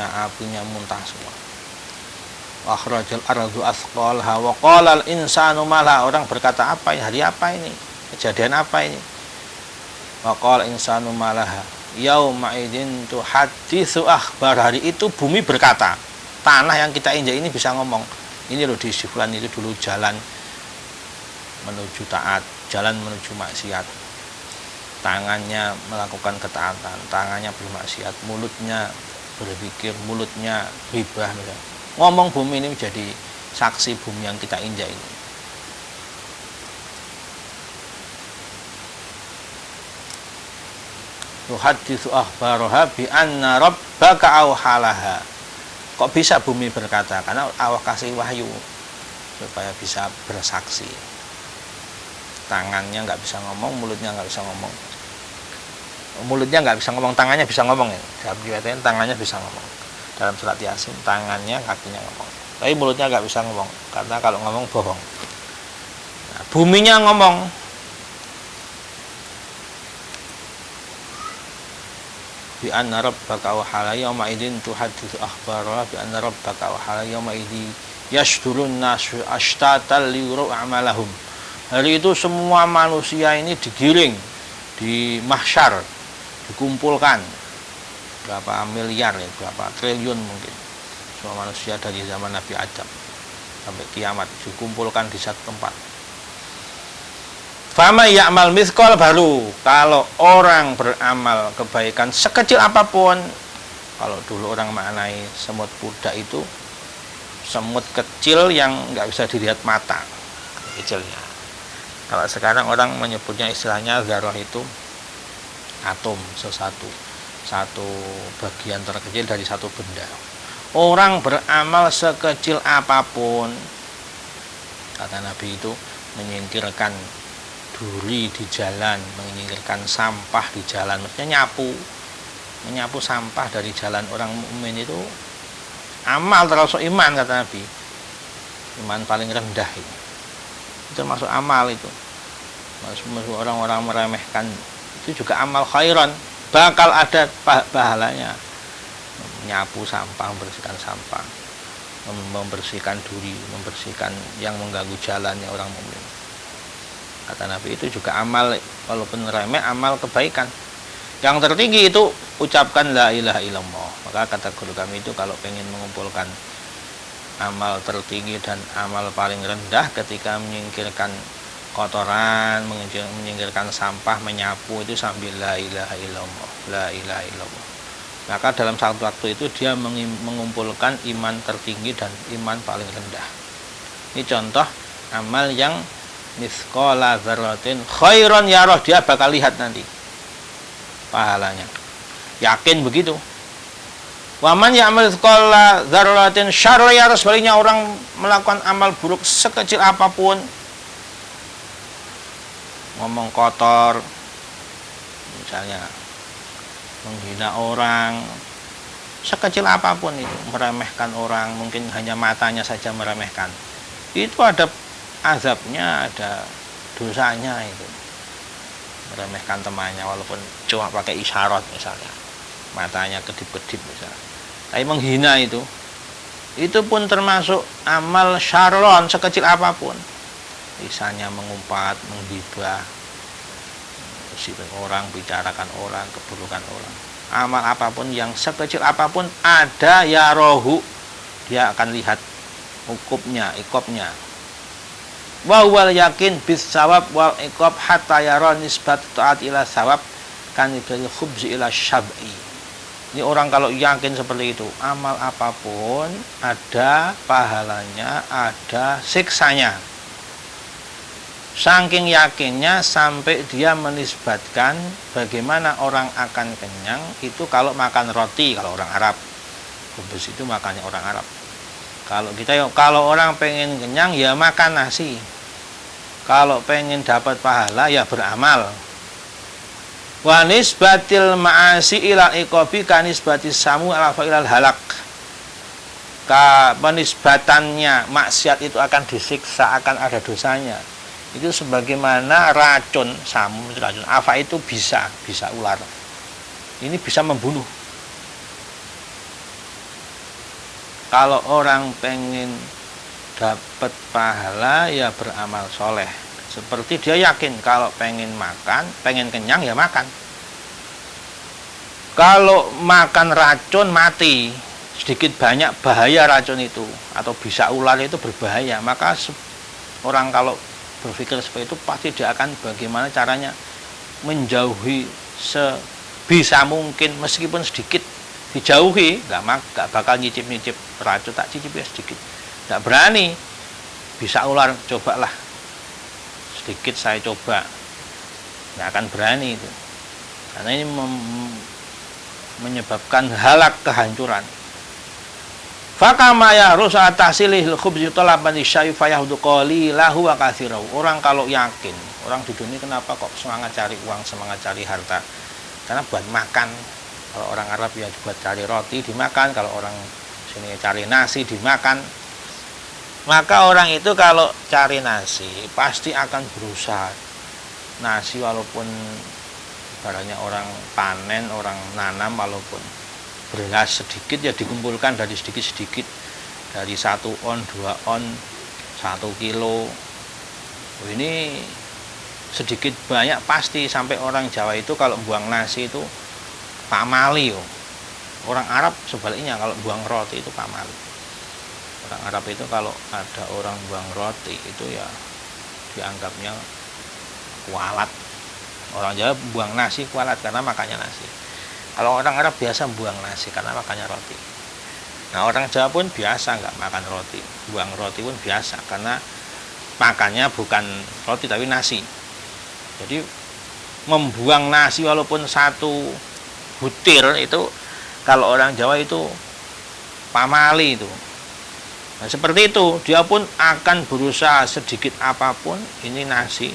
apinya muntah semua. Akhrajal ardu athqalha wa qala al insanu mala, orang berkata apa ini, hari apa ini, kejadian apa ini. Wa qala insanu malaha yauma idzin tuhadditsu akhbar, hari itu bumi berkata, tanah yang kita injak ini bisa ngomong, ini loh di Fulan itu dulu jalan menuju taat, jalan menuju maksiat, tangannya melakukan ketaatan, tangannya bermaksiat, mulutnya berpikir, mulutnya ribah, ngomong. Bumi ini menjadi saksi, bumi yang kita injak ini. Tuhaditsu akhbaraha bi anna rabbaka awhalaha. Kok bisa bumi berkata? Karena Allah kasih wahyu supaya bisa bersaksi. Tangannya nggak bisa ngomong, mulutnya nggak bisa ngomong. Mulutnya nggak bisa ngomong, tangannya bisa ngomong ya. Dalam riwayatnya tangannya bisa ngomong. Dalam surat Yasin, tangannya, kakinya ngomong. Tapi mulutnya nggak bisa ngomong, karena kalau ngomong bohong. Nah, buminya ngomong. Bi anna rabbaka awhala yauma idzin tuhadditsu akhbaraha bi anna rabbaka awhala yauma idzi yashdurun nasu ashtatal liyuru a'malahum. Hari itu semua manusia ini digiring di mahsyar, dikumpulkan berapa miliar ya, berapa triliun mungkin, semua manusia dari zaman Nabi Adam sampai kiamat dikumpulkan di satu tempat. Fama ya'mal mithqal, baru kalau orang beramal kebaikan sekecil apapun. Kalau dulu orang maknai semut pudak itu semut kecil yang nggak bisa dilihat mata, kecilnya. Kalau sekarang orang menyebutnya, istilahnya zarah itu atom, satu bagian terkecil dari satu benda. Orang beramal sekecil apapun, kata Nabi, itu menyingkirkan duri di jalan, menyingkirkan sampah di jalan, maksudnya menyapu sampah dari jalan orang mukmin, itu amal termasuk iman, kata Nabi. Iman paling rendah itu termasuk amal. Itu masuk orang-orang meremehkan, itu juga amal khairan, bakal ada pahalanya. Menyapu sampah, membersihkan sampah, membersihkan duri, membersihkan yang mengganggu jalannya orang mukmin. Kata Nabi, itu juga amal, walaupun remeh, amal kebaikan. Yang tertinggi itu ucapkan la ilaha illallah. Maka kata guru kami itu, kalau pengen mengumpulkan amal tertinggi dan amal paling rendah ketika menyingkirkan kotoran, menyingkirkan sampah, menyapu, itu sambil la ilaha illallah, la ilaha illallah. Maka dalam satu waktu itu dia mengumpulkan iman tertinggi dan iman paling rendah. Ini contoh amal yang mithqala dzarratin khairan yarah, dia bakal lihat nanti pahalanya, yakin begitu. Waman ya'mal mithqala dzarratin syarran yarah, sebaliknya orang melakukan amal buruk sekecil apapun, ngomong kotor misalnya, menghina orang, sekecil apapun itu, meremehkan orang, mungkin hanya matanya saja meremehkan, itu ada azabnya, ada dosanya. Itu meremehkan temannya walaupun cuma pakai isyarat misalnya, matanya kedip-kedip misalnya, tapi menghina itu pun termasuk amal syarron, sekecil apapun. Misalnya mengumpat, menggibah, sifat orang, bicarakan orang, keburukan orang, amal apapun yang sekecil apapun, ada ya rohu, dia akan lihat hukumnya, ikobnya. Wa wal yakin bis sawab wal iqab hatta yara nisbat taat ila sawab kan bil khubz ila syab'i. Ini orang kalau yakin seperti itu, amal apapun ada pahalanya, ada siksanya. Saking yakinnya sampai dia menisbatkan bagaimana orang akan kenyang itu kalau makan roti, kalau orang Arab. Khubz itu makannya orang Arab. Kalau kita, kalau orang pengen kenyang ya makan nasi. Kalau pengen dapat pahala ya beramal. Wa nisbatil ma'asi ila iqabi kanisbatis samu ala fa'ilal halak. Penisbatannya maksiat itu akan disiksa, akan ada dosanya. Itu sebagaimana racun, samu itu racun. Afa itu bisa ular. Ini bisa membunuh. Kalau orang pengen dapat pahala ya beramal soleh. Seperti dia yakin kalau pengen makan, pengen kenyang ya makan. Kalau makan racun mati, sedikit banyak bahaya racun itu, atau bisa ular itu berbahaya. Maka orang kalau berpikir seperti itu pasti dia akan bagaimana caranya menjauhi sebisa mungkin, meskipun sedikit dijauhi, nggak bakal nyicip racun, tak cicip ya sedikit, nggak berani. Bisa ular, cobalah sedikit saya coba, nggak akan berani itu, karena ini menyebabkan halak, kehancuran. Fakama ya rusa tahsilil khubzi talaban syai fayahudu qalilahu wa katsirahu. Orang kalau yakin, orang di dunia kenapa kok semangat cari uang, semangat cari harta? Karena buat makan. Kalau orang Arab ya buat cari roti dimakan, kalau orang sini cari nasi dimakan. Maka orang itu kalau cari nasi pasti akan berusaha. Nasi walaupun barangnya orang panen, orang nanam, walaupun beras sedikit ya dikumpulkan dari sedikit-sedikit, dari 1 on, 2 on, 1 kilo. Ini sedikit banyak pasti. Sampai orang Jawa itu kalau buang nasi itu pamali. Orang Arab sebaliknya, kalau buang roti itu pamali. Orang Arab itu kalau ada orang buang roti itu ya dianggapnya kualat. Orang Jawa buang nasi kualat karena makannya nasi. Kalau orang Arab biasa buang nasi karena makannya roti. Nah, orang Jawa pun biasa nggak makan roti, buang roti pun biasa karena makannya bukan roti tapi nasi. Jadi membuang nasi walaupun 1 butir itu kalau orang Jawa itu pamali itu. Nah, seperti itu, dia pun akan berusaha sedikit apapun, ini nasi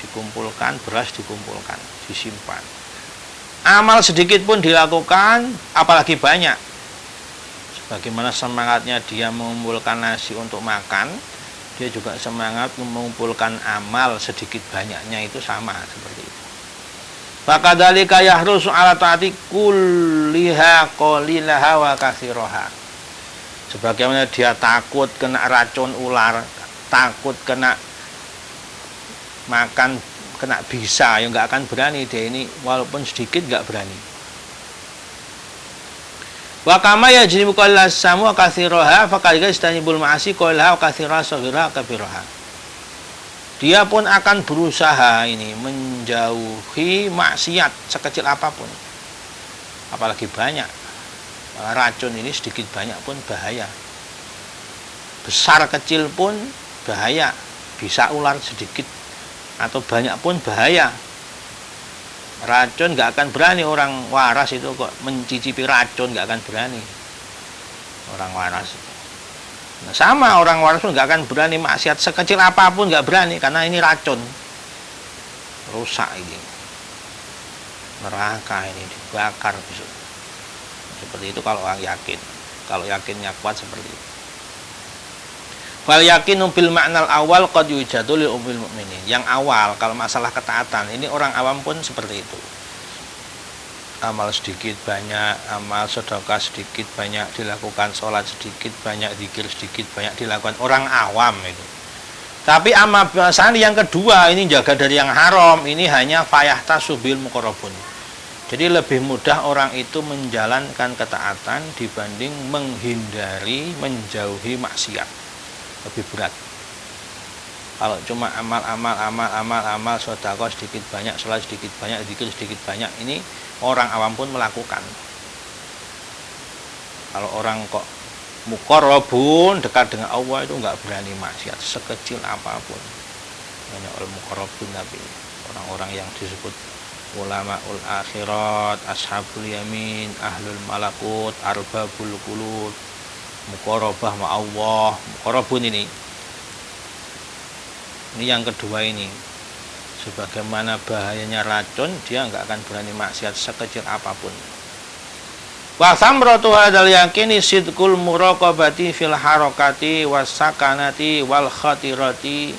dikumpulkan, beras dikumpulkan, disimpan. Amal sedikit pun dilakukan, apalagi banyak. Sebagaimana semangatnya dia mengumpulkan nasi untuk makan, dia juga semangat mengumpulkan amal sedikit banyaknya itu sama seperti itu. Fakadzalika yahrusu ala taati kulliha qalilaha wa katsiraha. Sebagaimana dia takut kena racun ular, takut kena makan, kena bisa, ya nggak akan berani dia ini, walaupun sedikit nggak berani. Wa kama yajnibu qallas samu katsiraha faqad istanibul ma'asi qallaha wa katsira saghira kabiraha. Dia pun akan berusaha ini menjauhi maksiat sekecil apapun, apalagi banyak. Racun ini sedikit banyak pun bahaya, besar kecil pun bahaya, bisa ular sedikit atau banyak pun bahaya. Racun nggak akan berani orang waras itu kok mencicipi racun, nggak akan berani orang waras. Nah, sama orang waras pun nggak akan berani maksiat sekecil apapun, nggak berani karena ini racun, rusak ini, neraka ini dibakar besok. Seperti itu kalau orang yakin, kalau yakinnya kuat seperti itu. Fal yakinu bil ma'nal awal qad yujadu lil umil mukminin. Yang awal kalau masalah ketaatan ini orang awam pun seperti itu. Amal sedikit banyak, amal sedekah sedikit banyak dilakukan, sholat sedikit banyak, zikir sedikit banyak dilakukan, orang awam itu. Tapi amal biasanya yang kedua ini jaga dari yang haram, ini hanya fayahtasubil muqarrabun. Jadi lebih mudah orang itu menjalankan ketaatan dibanding menghindari, menjauhi maksiat. Lebih berat. Kalau cuma amal, sedekah sedikit banyak, sholat sedikit banyak, zikir sedikit banyak, ini orang awam pun melakukan. Kalau orang kok muqarrabun, dekat dengan Allah, itu nggak berani maksiat sekecil apapun. Hanya orang muqarrabun, tapi orang-orang yang disebut ulamaul akhirat, ashabul yamin, ahlul malakut, arbabul qulub, muqarrabah ma Allah, muqarrabun ini yang kedua ini. Sebagaimana bahayanya racun, dia nggak akan berani maksiat sekecil apapun. Wa samratu hadzal yaqini sidqul muraqabati fil harakati was sakanati wal khatirati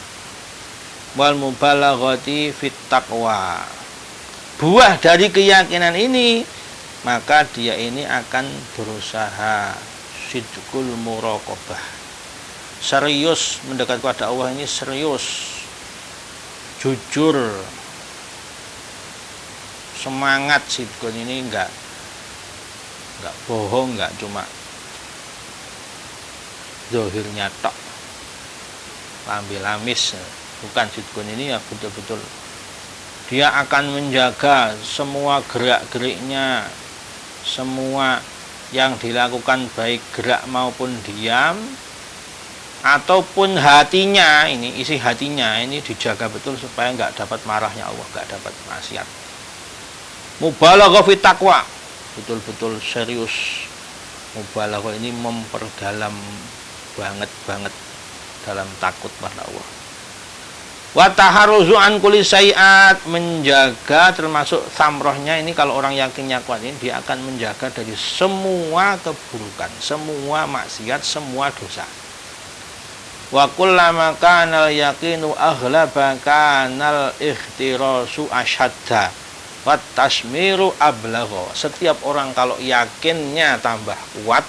wal mubalaghati fit taqwa. Buah dari keyakinan ini, maka dia ini akan berusaha sidqul muraqabah. Serius mendekat kepada Allah ini serius, jujur, semangat. Sidqun ini enggak bohong, enggak cuma zahirnya tok, ambil amis. Bukan, sidqun ini ya betul-betul dia akan menjaga semua gerak-geriknya, semua yang dilakukan baik gerak maupun diam, ataupun hatinya, ini isi hatinya ini dijaga betul supaya nggak dapat marahnya Allah, nggak dapat maksiat. Mubalaghah fi taqwa, betul-betul serius. Mubalaghah ini memperdalam banget dalam takut pada Allah. Wa taharruzu an kulli sayiat, menjaga termasuk samrohnya ini. Kalau orang yakinnya kuat ini, dia akan menjaga dari semua keburukan, semua maksiat, semua dosa. Wa kullama kanal yaqinu aghlaba kanal ikhtirasu asyadda wat tasmiru ablagha. Setiap orang kalau yakinnya tambah kuat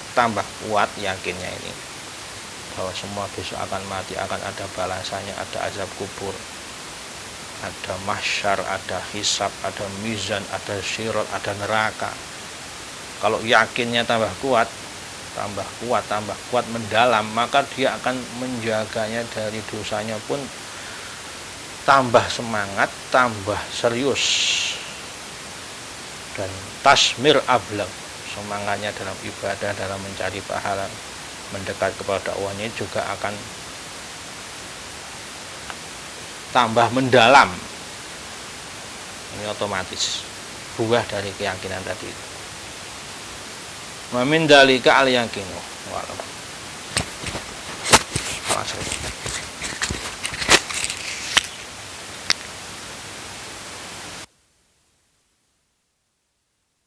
yakinnya ini bahwa semua besok akan mati, akan ada balasannya, ada azab kubur, ada mahsyar, ada hisab, ada mizan, ada sirat, ada neraka. Kalau yakinnya tambah kuat mendalam, maka dia akan menjaganya dari dosanya pun tambah semangat, tambah serius. Dan tasmir ablag, semangatnya dalam ibadah, dalam mencari pahala, mendekat kepada Allah ini juga akan tambah mendalam. Ini otomatis buah dari keyakinan tadi. Wa min dalika al yaqinu. Wa'lam.